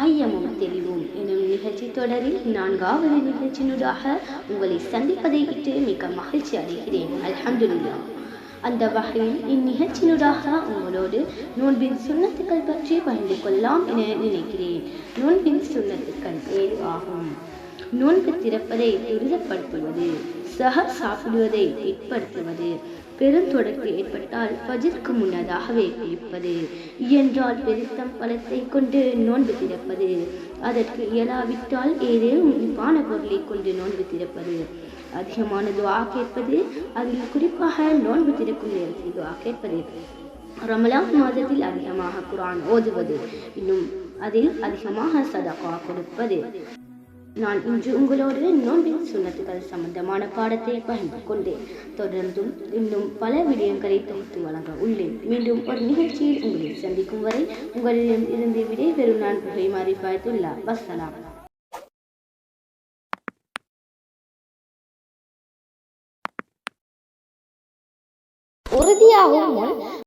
ஐயமும் தெளிவும் எனும் நிகழ்ச்சி தொடரில் 4வது நிகழ்ச்சியினூடாக உங்களை சந்திப்பதை இட்டு மிக மகிழ்ச்சி அடைகிறேன். அல்ஹம்துலில்லாஹ். அந்த வகையில் இந்நிகழ்ச்சியினூடாக உங்களோடு நோன்பின் சுன்னத்துக்கள் பற்றி பகிர்ந்து கொள்ளலாம் என நினைக்கிறேன். நோன்பின் சுன்னத்துக்கள் 7 ஆகும். நோன்பு திறப்பதை துரிதப்படுத்துவது, சஹர் சாப்பிடுவதை ஏற்படுத்துவது, பெருந்தொடர்பு ஏற்பட்டால் ஃபஜ்ருக்கு முன்னதாகவே குளிப்பது, இயன்றால் பெருத்தம் பழத்தை கொண்டு நோன்பு திறப்பது, அதற்கு இயலாவிட்டால் ஏதேனும் இனிப்பான பொருளை கொண்டு நோன்பு திறப்பது, அதிகமான துஆ கேட்பது, அதில் குறிப்பாக நோன்பு திறக்கும் நேரத்தில் துஆ கேட்பது, ரமலான் மாதத்தில் அதிகமாக குர்ஆன் ஓதுவது, இன்னும் அதில் அதிகமாக சதகா கொடுப்பது. நான் இன்று உங்களோடு நோன்பின் சுன்னத்துகள் சம்பந்தமான பாடத்தை பகிர்ந்து கொண்டேன். தொடர்ந்தும் இன்னும் பல விடயங்களை தொகுத்து வழங்க உள்ளேன். மீண்டும் ஒரு நிகழ்ச்சியில் உங்களை சந்திக்கும் வரை உங்களிடம் இருந்து விடைபெறும் நான் புகைமாறி பாய்த்துள்ளா. வஸ்ஸலாம். உறுதியாகும் முன்